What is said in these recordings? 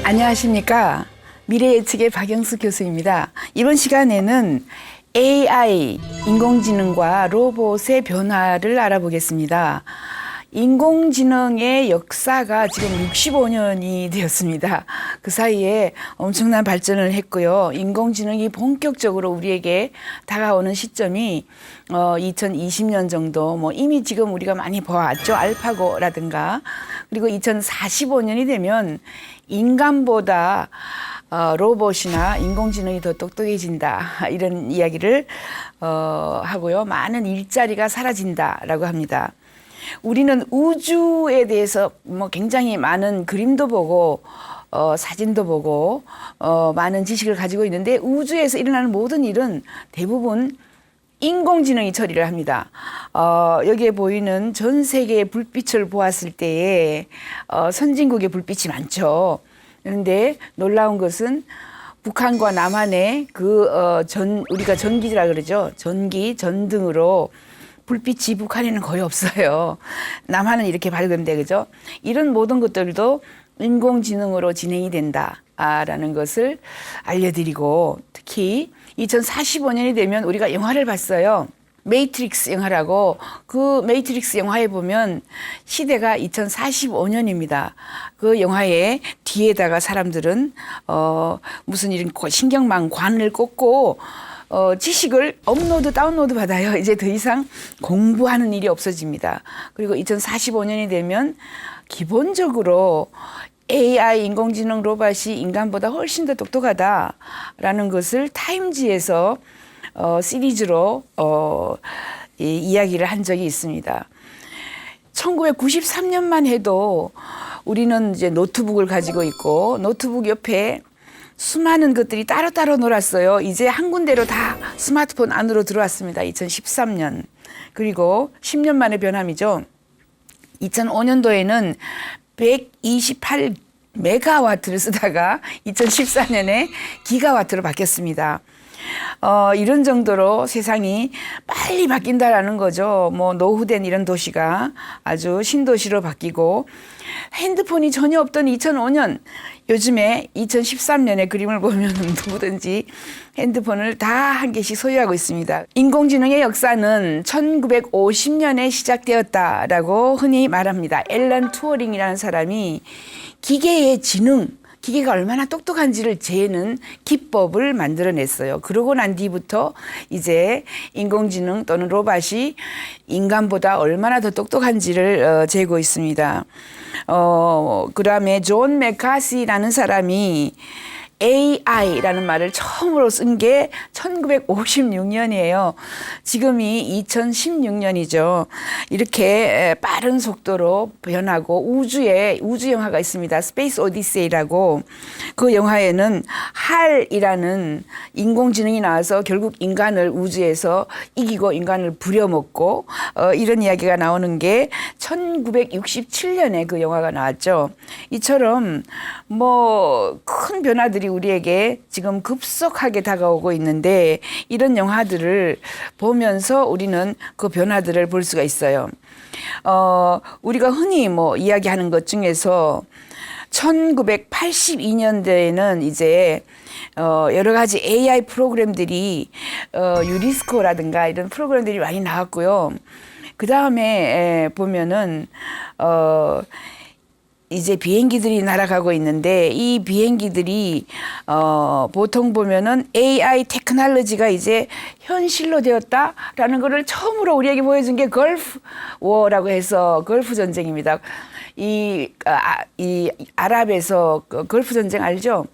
안녕하십니까. 미래예측의 박영수 교수입니다. 이번 시간에는 AI, 인공지능과 로봇의 변화를 알아보겠습니다. 인공지능의 역사가 지금 65년이 되었습니다. 그 사이에 엄청난 발전을 했고요. 인공지능이 본격적으로 우리에게 다가오는 시점이 2020년 정도, 이미 지금 우리가 많이 봐왔죠. 알파고라든가. 그리고 2045년이 되면 인간보다 로봇이나 인공지능이 더 똑똑해진다, 이런 이야기를 하고요. 많은 일자리가 사라진다라고 합니다. 우리는 우주에 대해서 굉장히 많은 그림도 보고 사진도 보고 많은 지식을 가지고 있는데, 우주에서 일어나는 모든 일은 대부분 인공지능이 처리를 합니다. 여기에 보이는 전 세계의 불빛을 보았을 때에 선진국의 불빛이 많죠. 그런데 놀라운 것은 북한과 남한의 우리가 전기라 그러죠. 전등으로 불빛이 북한에는 거의 없어요. 남한은 이렇게 밝은데, 그죠? 이런 모든 것들도 인공지능으로 진행이 된다라는 것을 알려드리고, 특히 2045년이 되면 우리가 영화를 봤어요. 매트릭스 영화라고. 그 매트릭스 영화에 보면 시대가 2045년입니다. 그 영화의 뒤에다가 사람들은 무슨 이런 신경망 관을 꽂고 지식을 업로드, 다운로드 받아요. 이제 더 이상 공부하는 일이 없어집니다. 그리고 2045년이 되면 기본적으로 AI, 인공지능 로봇이 인간보다 훨씬 더 똑똑하다라는 것을 타임지에서 시리즈로 이야기를 한 적이 있습니다. 1993년만 해도 우리는 이제 노트북을 가지고 있고, 노트북 옆에 수많은 것들이 따로따로 놀았어요. 이제 한 군데로 다 스마트폰 안으로 들어왔습니다. 2013년. 그리고 10년 만의 변함이죠. 2005년도에는 128 메가와트를 쓰다가 2014년에 기가와트로 바뀌었습니다. 이런 정도로 세상이 빨리 바뀐다라는 거죠. 노후된 이런 도시가 아주 신도시로 바뀌고, 핸드폰이 전혀 없던 2005년, 요즘에 2013년의 그림을 보면 누구든지 핸드폰을 다 한 개씩 소유하고 있습니다. 인공지능의 역사는 1950년에 시작되었다라고 흔히 말합니다. 앨런 투어링이라는 사람이 기계의 지능, 기계가 얼마나 똑똑한지를 재는 기법을 만들어냈어요. 그러고 난 뒤부터 이제 인공지능 또는 로봇이 인간보다 얼마나 더 똑똑한지를 재고 있습니다. 그 다음에 존 맥카시라는 사람이 AI라는 말을 처음으로 쓴 게 1956년이에요. 지금이 2016년이죠. 이렇게 빠른 속도로 변하고, 우주 영화가 있습니다. 스페이스 오디세이라고. 그 영화에는 할이라는 인공지능이 나와서 결국 인간을 우주에서 이기고 인간을 부려먹고, 이런 이야기가 나오는 게 1967년에 그 영화가 나왔죠. 이처럼 큰 변화들이 우리에게 지금 급속하게 다가오고 있는데, 이런 영화들을 보면서 우리는 그 변화들을 볼 수가 있어요. 우리가 흔히 이야기하는 것 중에서 1982년대에는 이제 여러 가지 AI 프로그램들이 유리스코라든가 이런 프로그램들이 많이 나왔고요. 그 다음에 보면은 이제 비행기들이 날아가고 있는데, 이 비행기들이 보통 보면은 AI 테크놀로지가 이제 현실로 되었다라는 것을 처음으로 우리에게 보여준 게 걸프 워라고 해서 걸프 전쟁입니다. 이 아랍에서 걸프 전쟁 알죠?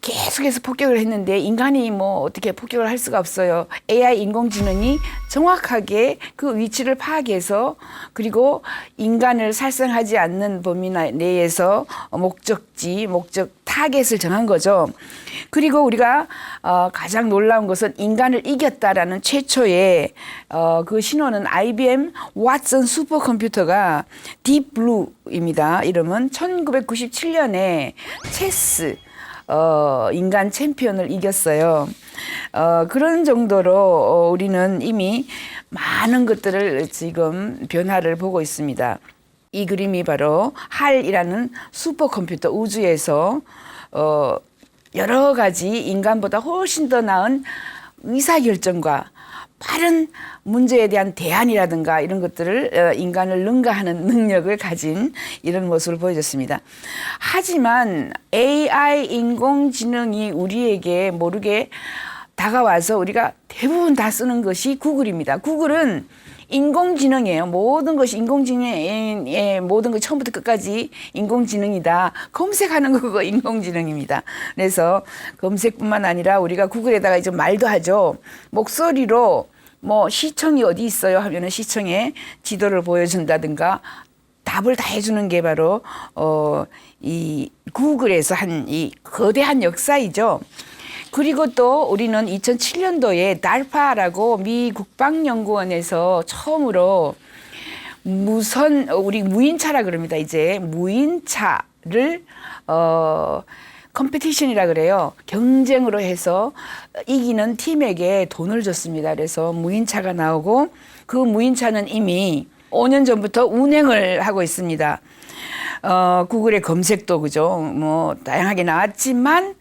계속해서 폭격을 했는데 인간이 어떻게 폭격을 할 수가 없어요. AI 인공지능이 정확하게 그 위치를 파악해서, 그리고 인간을 살상하지 않는 범위 내에서 목적 타겟을 정한 거죠. 그리고 우리가 가장 놀라운 것은 인간을 이겼다라는 최초의 그 신호는 IBM 왓슨 슈퍼컴퓨터가 딥블루입니다. 이름은 1997년에 체스 인간 챔피언을 이겼어요. 그런 정도로 우리는 이미 많은 것들을 지금 변화를 보고 있습니다. 이 그림이 바로 할이라는 슈퍼컴퓨터 우주에서 여러 가지 인간보다 훨씬 더 나은 의사결정과 빠른 문제에 대한 대안이라든가 이런 것들을 인간을 능가하는 능력을 가진 이런 모습을 보여줬습니다. 하지만 AI 인공지능이 우리에게 모르게 다가와서 우리가 대부분 다 쓰는 것이 구글입니다. 구글은 인공지능이에요. 모든 것이 인공지능의 모든 것 처음부터 끝까지 인공지능이다. 검색하는 거가 인공지능입니다. 그래서 검색뿐만 아니라 우리가 구글에다가 이제 말도 하죠. 목소리로 뭐 시청이 어디 있어요 하면은 시청의 지도를 보여준다든가 답을 다 해주는 게 바로 이 구글에서 한 이 거대한 역사이죠. 그리고 또 우리는 2007년도에 달파라고 미 국방연구원에서 처음으로 우리 무인차라 그럽니다. 이제 무인차를 컴피티션이라 그래요. 경쟁으로 해서 이기는 팀에게 돈을 줬습니다. 그래서 무인차가 나오고 그 무인차는 이미 5년 전부터 운행을 하고 있습니다. 구글의 검색도 그죠. 뭐 다양하게 나왔지만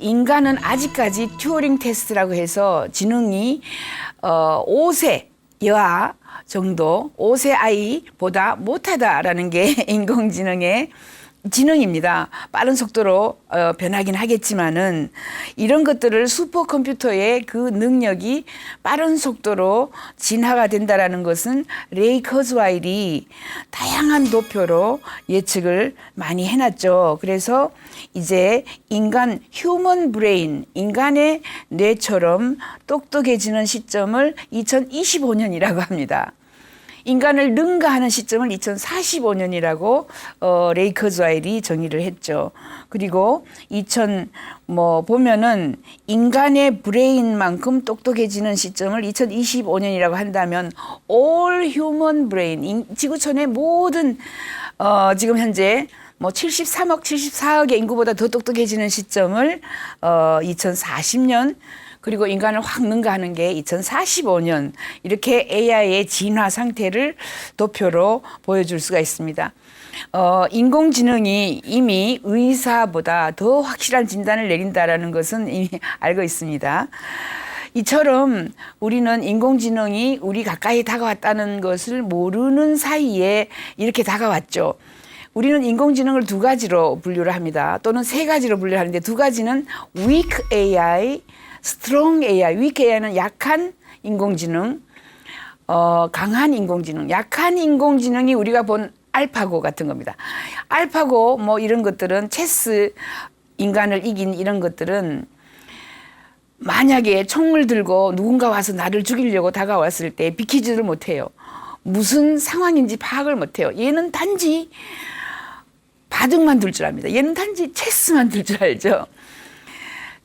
인간은 아직까지 튜어링 테스트라고 해서 지능이 5세 여아 정도 5세 아이보다 못하다라는 게 인공지능의 지능입니다. 빠른 속도로 변하긴 하겠지만은 이런 것들을 슈퍼컴퓨터의 그 능력이 빠른 속도로 진화가 된다라는 것은 레이 커즈와일이 다양한 도표로 예측을 많이 해놨죠. 그래서 이제 인간 휴먼 브레인, 인간의 뇌처럼 똑똑해지는 시점을 2025년이라고 합니다. 인간을 능가하는 시점을 2045년이라고 레이 커즈와일이 정의를 했죠. 그리고 보면은 인간의 브레인만큼 똑똑해지는 시점을 2025년이라고 한다면 all human brain, 지구촌의 모든 지금 현재 73억, 74억의 인구보다 더 똑똑해지는 시점을 2040년 그리고 인간을 확 능가하는 게 2045년 이렇게 AI의 진화 상태를 도표로 보여줄 수가 있습니다. 인공지능이 이미 의사보다 더 확실한 진단을 내린다라는 것은 이미 알고 있습니다. 이처럼 우리는 인공지능이 우리 가까이 다가왔다는 것을 모르는 사이에 이렇게 다가왔죠. 우리는 인공지능을 두 가지로 분류를 합니다. 또는 세 가지로 분류를 하는데 두 가지는 weak AI, strong AI, weak AI는 약한 인공지능, 강한 인공지능. 약한 인공지능이 우리가 본 알파고 같은 겁니다. 알파고 이런 것들은 체스 인간을 이긴 이런 것들은 만약에 총을 들고 누군가 와서 나를 죽이려고 다가왔을 때 비키지를 못해요. 무슨 상황인지 파악을 못해요. 얘는 단지 바둑만 둘 줄 압니다. 얘는 단지 체스만 둘 줄 알죠.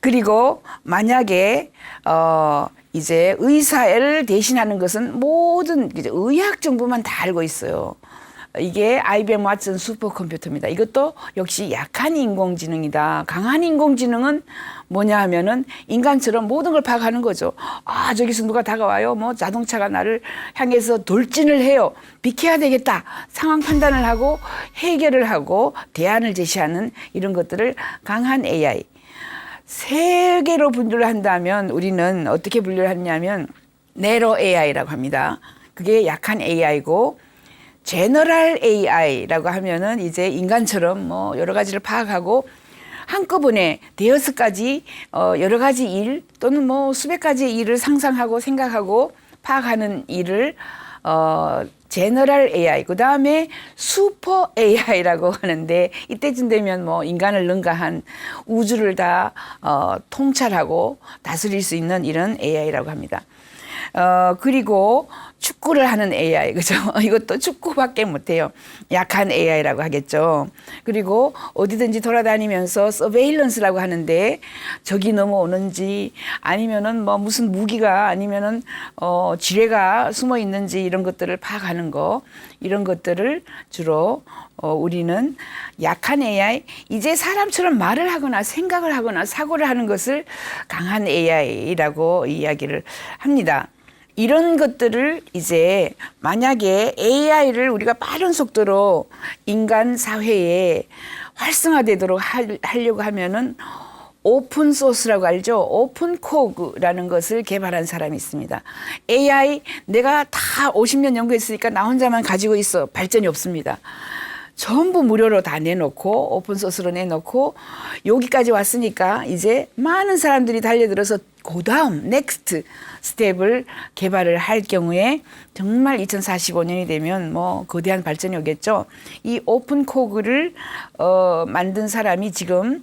그리고 만약에 이제 의사를 대신하는 것은 모든 의학 정보만 다 알고 있어요. 이게 IBM 왓슨 슈퍼컴퓨터입니다. 이것도 역시 약한 인공지능이다. 강한 인공지능은 뭐냐 하면은 인간처럼 모든 걸 파악하는 거죠. 아, 저기서 누가 다가와요. 자동차가 나를 향해서 돌진을 해요. 비켜야 되겠다. 상황 판단을 하고 해결을 하고 대안을 제시하는 이런 것들을 강한 AI. 세 개로 분류를 한다면 우리는 어떻게 분류를 하냐면 내로 AI라고 합니다. 그게 약한 AI고 제너럴 AI라고 하면은 이제 인간처럼 여러 가지를 파악하고 한꺼번에 대여섯 가지 여러 가지 일 또는 수백 가지의 일을 상상하고 생각하고 파악하는 일을 제너럴 AI, 그 다음에 슈퍼 AI라고 하는데 이때쯤 되면 인간을 능가한 우주를 다 통찰하고 다스릴 수 있는 이런 AI라고 합니다. 그리고 축구를 하는 AI, 그죠? 이것도 축구밖에 못해요. 약한 AI라고 하겠죠. 그리고 어디든지 돌아다니면서 서베일런스라고 하는데 적이 넘어오는지 아니면은 무슨 무기가 아니면은 지뢰가 숨어 있는지 이런 것들을 파악하는 거, 이런 것들을 주로 우리는 약한 AI, 이제 사람처럼 말을 하거나 생각을 하거나 사고를 하는 것을 강한 AI라고 이야기를 합니다. 이런 것들을 이제 만약에 AI를 우리가 빠른 속도로 인간 사회에 활성화되도록 하려고 하면은 오픈 소스라고 알죠? 오픈 코그라는 것을 개발한 사람이 있습니다. AI 내가 다 50년 연구했으니까 나 혼자만 가지고 있어. 발전이 없습니다. 전부 무료로 다 내놓고 오픈 소스로 내놓고 여기까지 왔으니까 이제 많은 사람들이 달려들어서 그다음 넥스트 스텝을 개발을 할 경우에 정말 2045년이 되면 뭐 거대한 발전이 오겠죠. 이 오픈 코그를 만든 사람이 지금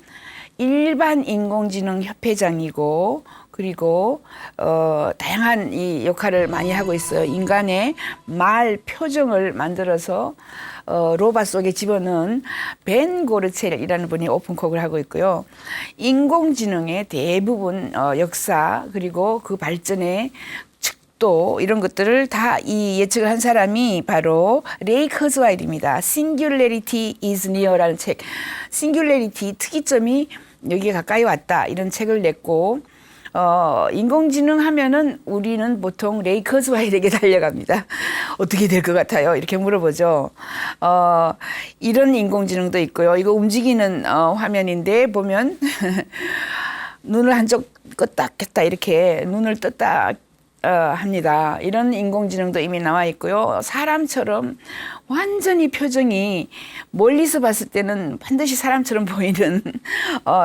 일반 인공지능 협회장이고 그리고 다양한 이 역할을 많이 하고 있어요. 인간의 말 표정을 만들어서 로봇 속에 집어넣은 벤 고르첼이라는 분이 오픈콕을 하고 있고요. 인공지능의 대부분 역사 그리고 그 발전의 또 이런 것들을 다 이 예측을 한 사람이 바로 레이 커즈와일입니다. Singularity is Near라는 책. Singularity 특이점이 여기에 가까이 왔다 이런 책을 냈고 인공지능 하면은 우리는 보통 레이 커즈와일에게 달려갑니다. 어떻게 될 것 같아요? 이렇게 물어보죠. 이런 인공지능도 있고요. 이거 움직이는 화면인데 보면 눈을 한쪽 껐다 켰다 이렇게 눈을 떴다 합니다. 이런 인공지능도 이미 나와 있고요. 사람처럼 완전히 표정이 멀리서 봤을 때는 반드시 사람처럼 보이는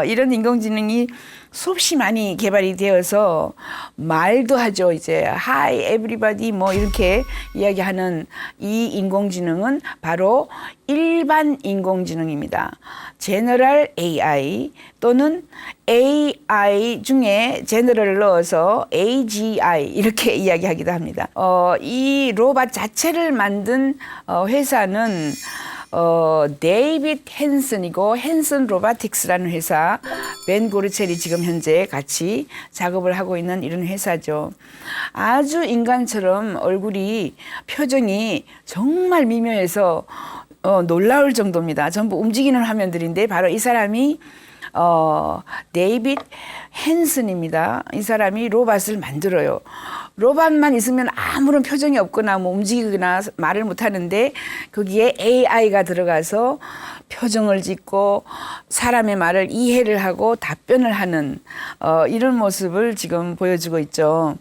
이런 인공지능이 수없이 많이 개발이 되어서 말도 하죠. 이제 Hi everybody 뭐 이렇게 이야기하는 이 인공지능은 바로 일반 인공지능입니다. 제너럴 AI 또는 AI 중에 제너럴을 넣어서 AGI 이렇게 이야기하기도 합니다. 이 로봇 자체를 만든 회사는 데이빗 헨슨이고 헨슨 로보틱스라는 회사 벤 고르첼이 지금 현재 같이 작업을 하고 있는 이런 회사죠. 아주 인간처럼 얼굴이 표정이 정말 미묘해서 놀라울 정도입니다. 전부 움직이는 화면들인데 바로 이 사람이 데이빗 헨슨입니다. 이 사람이 로봇을 만들어요. 로봇만 있으면 아무런 표정이 없거나 뭐 움직이거나 말을 못 하는데 거기에 AI가 들어가서 표정을 짓고 사람의 말을 이해를 하고 답변을 하는 이런 모습을 지금 보여주고 있죠.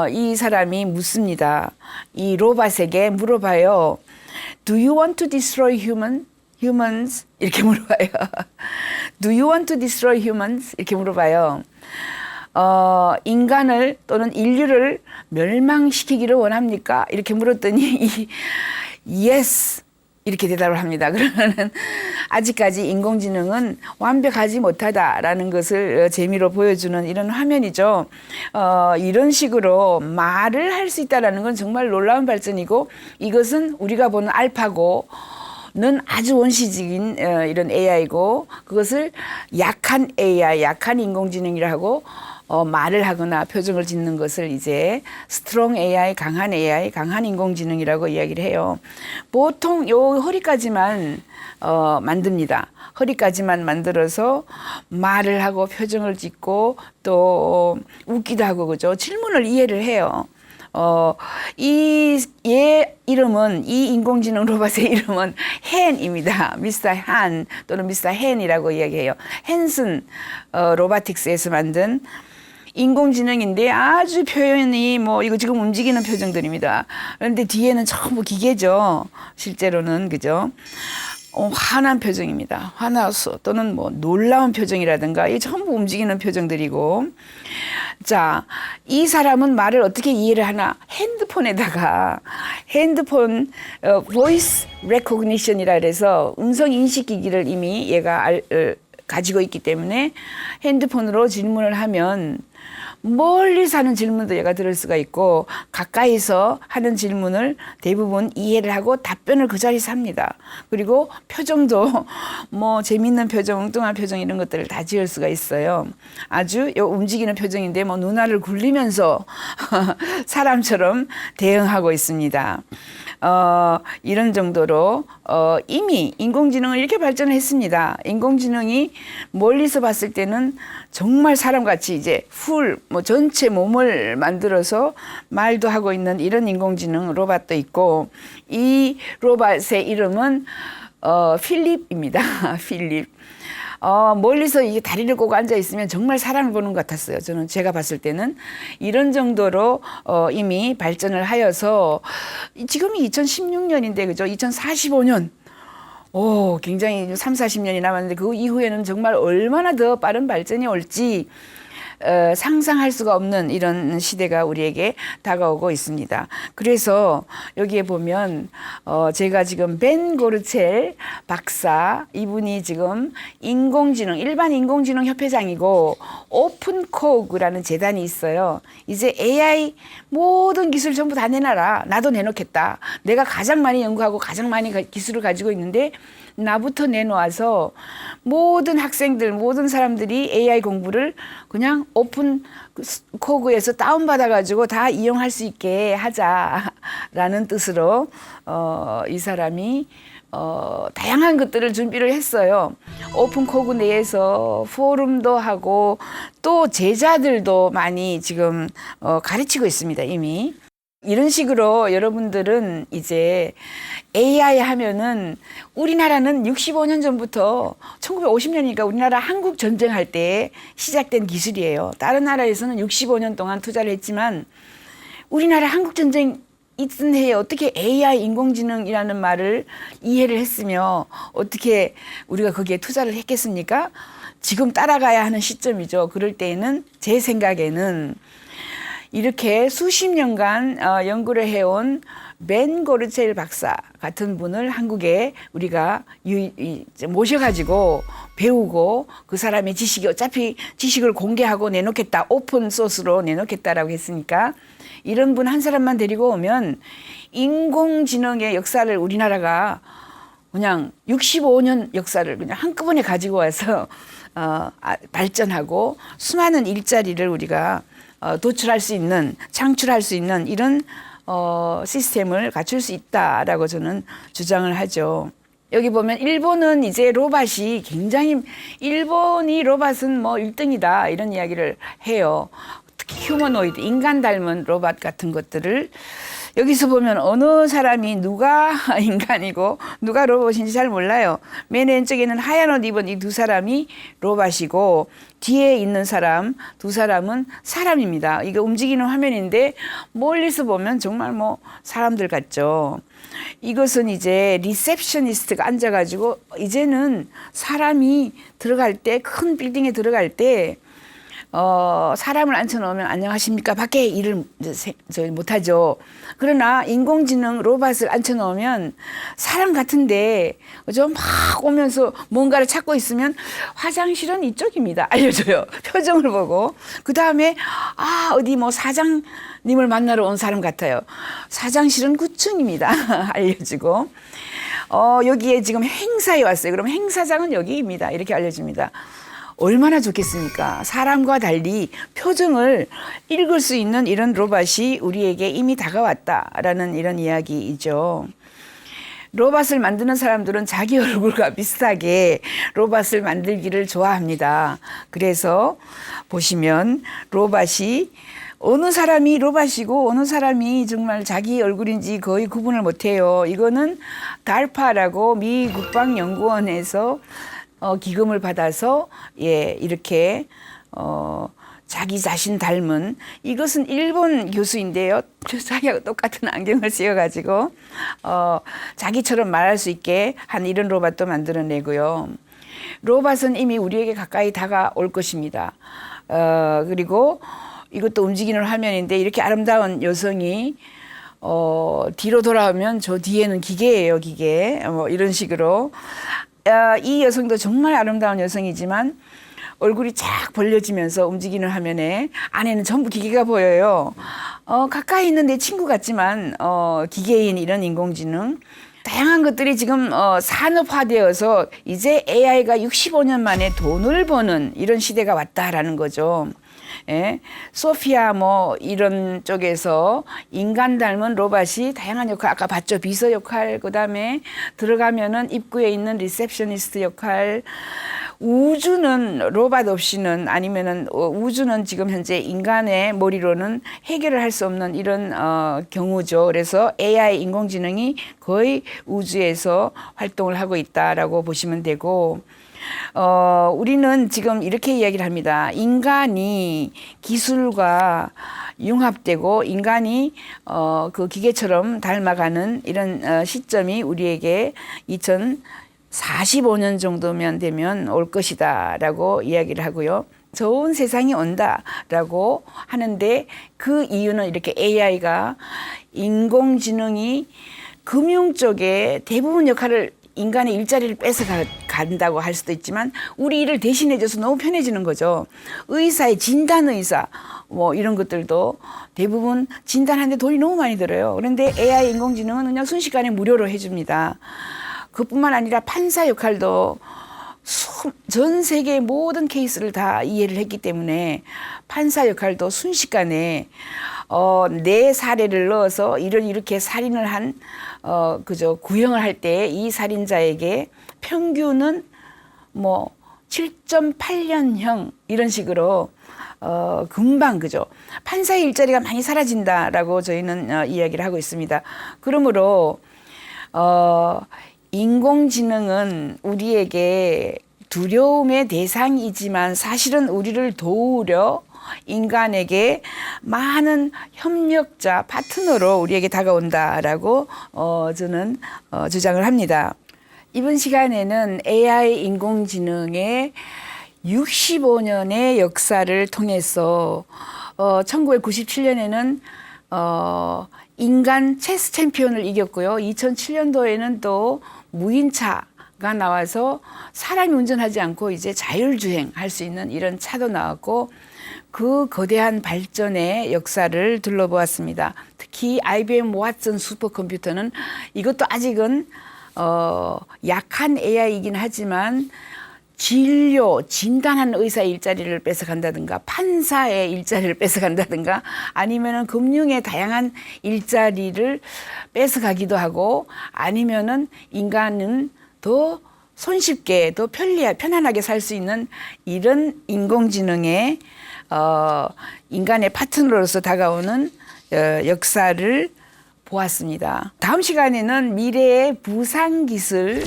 이 사람이 묻습니다. 이 로봇에게 물어봐요. Do you want to destroy humans? 이렇게 물어봐요. Do you want to destroy humans? 이렇게 물어봐요. 인간을 또는 인류를 멸망시키기를 원합니까? 이렇게 물었더니 yes 이렇게 대답을 합니다. 그러면은 아직까지 인공지능은 완벽하지 못하다라는 것을 재미로 보여주는 이런 화면이죠. 이런 식으로 말을 할 수 있다라는 건 정말 놀라운 발전이고 이것은 우리가 보는 알파고 는 아주 원시적인 이런 AI고 그것을 약한 AI, 약한 인공지능이라 하고 말을 하거나 표정을 짓는 것을 이제 스트롱 AI, 강한 AI, 강한 인공지능이라고 이야기를 해요. 보통 요 허리까지만 만듭니다. 허리까지만 만들어서 말을 하고 표정을 짓고 또 웃기도 하고 그죠. 질문을 이해를 해요. 얘 이름은, 이 인공지능 로봇의 이름은 헨입니다. 미스터 한 또는 미스터 헨이라고 이야기해요. 헨슨 로보틱스에서 만든 인공지능인데 아주 표현이 뭐 이거 지금 움직이는 표정들입니다. 그런데 뒤에는 전부 기계죠. 실제로는 그죠. 화난 표정입니다. 화나서 또는 뭐 놀라운 표정이라든가 이 전부 움직이는 표정들이고 자, 이 사람은 말을 어떻게 이해를 하나? 핸드폰 voice recognition이라 그래서 음성 인식 기기를 이미 얘가 가지고 있기 때문에 핸드폰으로 질문을 하면 멀리 사는 질문도 얘가 들을 수가 있고 가까이서 하는 질문을 대부분 이해를 하고 답변을 그 자리에서 합니다. 그리고 표정도 뭐 재밌는 표정, 엉뚱한 표정 이런 것들을 다 지을 수가 있어요. 아주 움직이는 표정인데 뭐 눈알을 굴리면서 사람처럼 대응하고 있습니다. 이런 정도로 이미 인공지능은 이렇게 발전했습니다. 인공지능이 멀리서 봤을 때는 정말 사람같이 이제 뭐 전체 몸을 만들어서 말도 하고 있는 이런 인공지능 로봇도 있고, 이 로봇의 이름은 필립입니다. 필립. 멀리서 이 다리를 꼬고 앉아 있으면 정말 사람을 보는 것 같았어요. 제가 봤을 때는 이런 정도로 이미 발전을 하여서 지금이 2016년인데 그죠? 2045년. 굉장히 3, 40년이 남았는데 그 이후에는 정말 얼마나 더 빠른 발전이 올지 상상할 수가 없는 이런 시대가 우리에게 다가오고 있습니다. 그래서 여기에 보면 제가 지금 벤 고르첼 박사, 이분이 지금 일반 인공지능 협회장이고 오픈코그라는 재단이 있어요. 이제 AI 모든 기술 전부 다 내놔라. 나도 내놓겠다. 내가 가장 많이 연구하고 가장 많이 기술을 가지고 있는데 나부터 내놓아서 모든 학생들, 모든 사람들이 AI 공부를 그냥 오픈 코그에서 다운받아가지고 다 이용할 수 있게 하자라는 뜻으로 이 사람이 다양한 것들을 준비를 했어요. 오픈 코그 내에서 포럼도 하고 또 제자들도 많이 지금 가르치고 있습니다, 이미. 이런 식으로 여러분들은 이제 AI 하면은 우리나라는 65년 전부터 1950년이니까 우리나라 한국 전쟁할 때 시작된 기술이에요. 다른 나라에서는 65년 동안 투자를 했지만 우리나라 한국 전쟁 있던 해에 어떻게 AI 인공지능이라는 말을 이해를 했으며 어떻게 우리가 거기에 투자를 했겠습니까? 지금 따라가야 하는 시점이죠. 그럴 때에는 제 생각에는 이렇게 수십 년간 연구를 해온 벤 고르첼 박사 같은 분을 한국에 우리가 모셔가지고 배우고 그 사람의 지식이 어차피 지식을 공개하고 내놓겠다, 오픈 소스로 내놓겠다라고 했으니까 이런 분 한 사람만 데리고 오면 인공지능의 역사를 우리나라가 그냥 65년 역사를 그냥 한꺼번에 가지고 와서 발전하고 수많은 일자리를 우리가 도출할 수 있는, 창출할 수 있는 이런 시스템을 갖출 수 있다라고 저는 주장을 하죠. 여기 보면 일본은 이제 로봇이 굉장히, 일본이 로봇은 뭐 1등이다 이런 이야기를 해요. 특히 휴머노이드, 인간 닮은 로봇 같은 것들을 여기서 보면 어느 사람이 누가 인간이고 누가 로봇인지 잘 몰라요. 맨 왼쪽에는 하얀 옷 입은 이 두 사람이 로봇이고 뒤에 있는 사람, 두 사람은 사람입니다. 이거 움직이는 화면인데 멀리서 보면 정말 뭐 사람들 같죠. 이것은 이제 리셉셔니스트가 앉아가지고 이제는 사람이 들어갈 때, 큰 빌딩에 들어갈 때 사람을 앉혀놓으면 안녕하십니까 밖에 일을 못하죠. 그러나 인공지능 로봇을 앉혀놓으면 사람 같은데 그죠? 막 오면서 뭔가를 찾고 있으면 화장실은 이쪽입니다 알려줘요. 표정을 보고 그 다음에 어디 뭐 사장님을 만나러 온 사람 같아요. 사장실은 9층입니다 알려주고 여기에 지금 행사에 왔어요. 그럼 행사장은 여기입니다 이렇게 알려줍니다. 얼마나 좋겠습니까? 사람과 달리 표정을 읽을 수 있는 이런 로봇이 우리에게 이미 다가왔다라는 이런 이야기이죠. 로봇을 만드는 사람들은 자기 얼굴과 비슷하게 로봇을 만들기를 좋아합니다. 그래서 보시면 로봇이 어느 사람이 로봇이고 어느 사람이 정말 자기 얼굴인지 거의 구분을 못해요. 이거는 달파라고 미 국방연구원에서 기금을 받아서 이렇게 자기 자신 닮은, 이것은 일본 교수인데요. 자기하고 똑같은 안경을 쓰여가지고 자기처럼 말할 수 있게 한 이런 로봇도 만들어내고요. 로봇은 이미 우리에게 가까이 다가올 것입니다. 그리고 이것도 움직이는 화면인데 이렇게 아름다운 여성이 뒤로 돌아오면 저 뒤에는 기계예요, 기계. 이런 식으로. 이 여성도 정말 아름다운 여성이지만 얼굴이 쫙 벌려지면서 움직이는 화면에 안에는 전부 기계가 보여요. 가까이 있는 내 친구 같지만 기계인 이런 인공지능. 다양한 것들이 지금 산업화되어서 이제 AI가 65년 만에 돈을 버는 이런 시대가 왔다라는 거죠. 예? 소피아 뭐 이런 쪽에서 인간 닮은 로봇이 다양한 역할 아까 봤죠. 비서 역할 그다음에 들어가면은 입구에 있는 리셉셔니스트 역할 우주는 로봇 없이는 아니면은 우주는 지금 현재 인간의 머리로는 해결을 할 수 없는 이런 경우죠. 그래서 AI 인공지능이 거의 우주에서 활동을 하고 있다라고 보시면 되고 우리는 지금 이렇게 이야기를 합니다. 인간이 기술과 융합되고 인간이 그 기계처럼 닮아가는 이런 시점이 우리에게 2045년 정도면 되면 올 것이다라고 이야기를 하고요. 좋은 세상이 온다라고 하는데 그 이유는 이렇게 AI가 인공지능이 금융 쪽에 대부분 역할을 인간의 일자리를 뺏어 간다고 할 수도 있지만 우리 일을 대신해줘서 너무 편해지는 거죠. 의사의 진단의사 뭐 이런 것들도 대부분 진단하는데 돈이 너무 많이 들어요. 그런데 AI 인공지능은 그냥 순식간에 무료로 해줍니다. 그뿐만 아니라 판사 역할도 전 세계의 모든 케이스를 다 이해를 했기 때문에 판사 역할도 순식간에 내 사례를 넣어서 이렇게 살인을 한 구형을 할 때 이 살인자에게 평균은 뭐 7.8년형 이런 식으로 금방 그죠. 판사의 일자리가 많이 사라진다라고 저희는 이야기를 하고 있습니다. 그러므로 인공지능은 우리에게 두려움의 대상이지만 사실은 우리를 도우려 인간에게 많은 협력자, 파트너로 우리에게 다가온다라고 저는 주장을 합니다. 이번 시간에는 AI 인공지능의 65년의 역사를 통해서 1997년에는 인간 체스 챔피언을 이겼고요. 2007년도에는 또 무인차가 나와서 사람이 운전하지 않고 이제 자율주행 할 수 있는 이런 차도 나왔고 그 거대한 발전의 역사를 둘러보았습니다. 특히 IBM 왓슨 슈퍼컴퓨터는 이것도 아직은 약한 AI이긴 하지만 진료, 진단하는 의사의 일자리를 뺏어간다든가 판사의 일자리를 뺏어간다든가 아니면은 금융의 다양한 일자리를 뺏어가기도 하고 아니면은 인간은 더 손쉽게 더 편안하게 살 수 있는 이런 인공지능의 인간의 파트너로서 다가오는 역사를 보았습니다. 다음 시간에는 미래의 부상기술,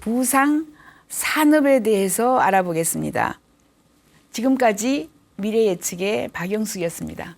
부상산업에 대해서 알아보겠습니다. 지금까지 미래예측의 박영숙이었습니다.